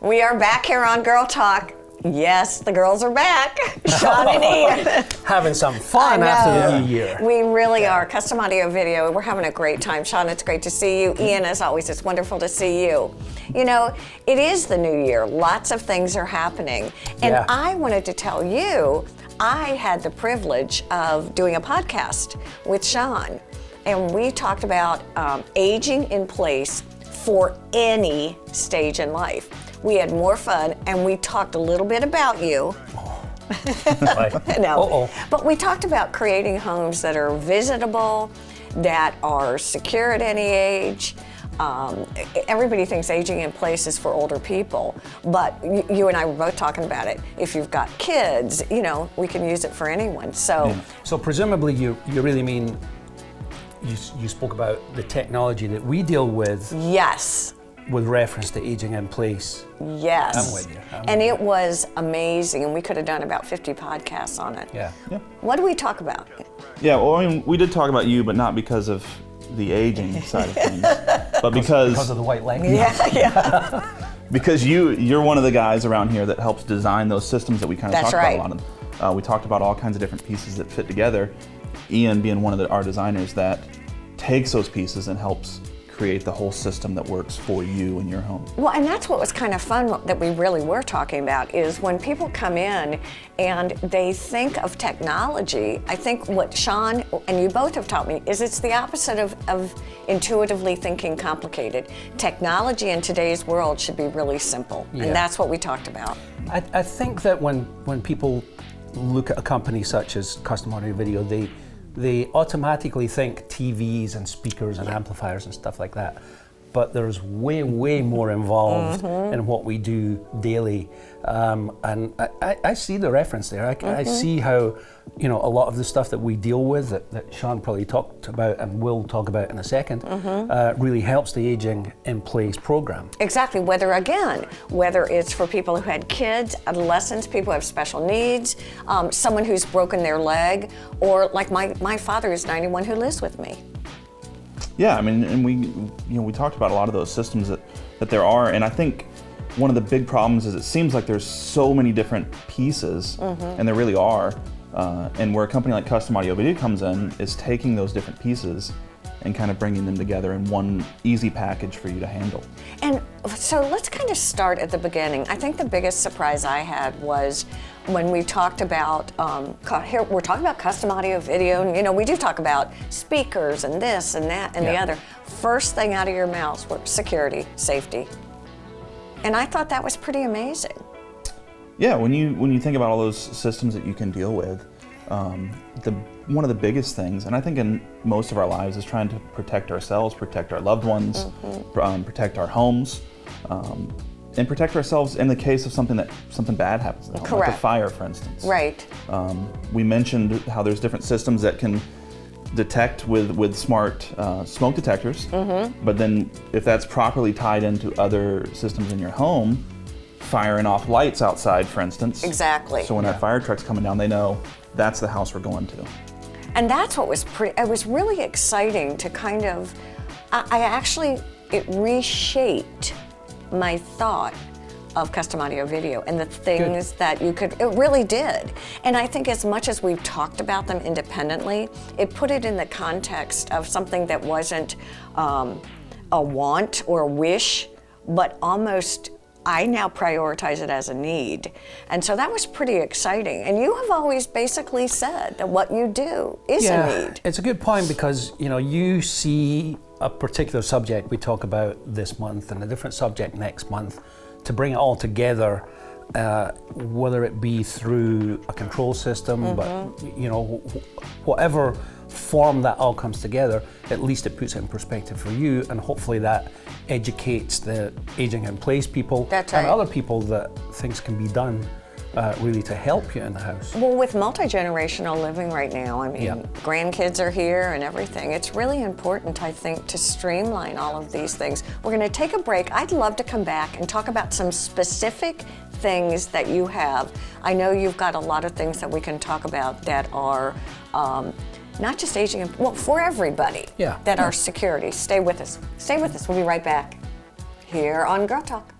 We are back here on Girl Talk. Yes, the girls are back. Sean and Iain. Having some fun after the new year. We really are. Custom audio video. We're having a great time. Sean, it's great to see you. Iain, as always, it's wonderful to see you. You know, it is the new year. Lots of things are happening. And I wanted to tell you, I had the privilege of doing a podcast with Sean. And we talked about aging in place for any stage in life. We had more fun, and we talked a little bit about you. No, but we talked about creating homes that are visitable, that are secure at any age. Everybody thinks aging in place is for older people, but you and I were both talking about it. If you've got kids, you know, we can use it for anyone. So, so presumably you really mean you spoke about the technology that we deal with. Yes. With reference to aging in place. Yes. I'm with you. And it was amazing, and we could have done about 50 podcasts on it. Yeah. What do we talk about? Yeah, well, I mean, we did talk about you, but not because of the aging side of things, but because of the white leg. Yeah. Because you're one of the guys around here that helps design those systems that we kind of talked about a lot of. We talked about all kinds of different pieces that fit together. Iain being one of our designers that takes those pieces and helps create the whole system that works for you and your home. Well, and that's what was kind of fun that we really were talking about is when people come in and they think of technology, I think what Sean and you both have taught me is it's the opposite of intuitively thinking complicated. Technology in today's world should be really simple, and that's what we talked about. I think that when people look at a company such as Custom Audio Video, they automatically think TVs and speakers and amplifiers and stuff like that. But there's way more involved in what we do daily. And I see the reference there. I see how, you know, a lot of the stuff that we deal with that Sean probably talked about and will talk about in a second really helps the aging in place program. Exactly, whether it's for people who had kids, adolescents, people who have special needs, someone who's broken their leg, or like my father is 91 who lives with me. Yeah, I mean, and we talked about a lot of those systems that there are, and I think one of the big problems is it seems like there's so many different pieces, and there really are, and where a company like Custom Audio Video comes in is taking those different pieces and kind of bringing them together in one easy package for you to handle. And so let's kind of start at the beginning. I think the biggest surprise I had was when we talked about, here we're talking about custom audio video, and you know, we do talk about speakers and this and that and the other. First thing out of your mouths was security, safety. And I thought that was pretty amazing. Yeah, when you think about all those systems that you can deal with, one of the biggest things, and I think in most of our lives, is trying to protect ourselves, protect our loved ones, protect our homes, and protect ourselves in the case of something bad happens in the home, like a fire, for instance. Right. We mentioned how there's different systems that can detect with smart smoke detectors, but then if that's properly tied into other systems in your home, firing off lights outside, for instance. Exactly. So when that fire truck's coming down, they know that's the house we're going to. And that's what was it was really exciting to kind of, it reshaped my thought of custom audio video and the things that you could, it really did. And I think as much as we've talked about them independently, it put it in the context of something that wasn't a want or a wish, but almost I now prioritize it as a need. And so that was pretty exciting. And you have always basically said that what you do is a need. It's a good point because, you know, you see a particular subject we talk about this month and a different subject next month, to bring it all together, whether it be through a control system, but, you know, whatever form that all comes together, at least it puts it in perspective for you, and hopefully that educates the aging in place people and other people that things can be done really to help you in the house. Well, with multi-generational living right now, I mean, grandkids are here and everything. It's really important, I think, to streamline all of these things. We're going to take a break. I'd love to come back and talk about some specific things that you have. I know you've got a lot of things that we can talk about that are not just aging, well, for everybody, that are security. Stay with us. Stay with us. We'll be right back here on Girl Talk.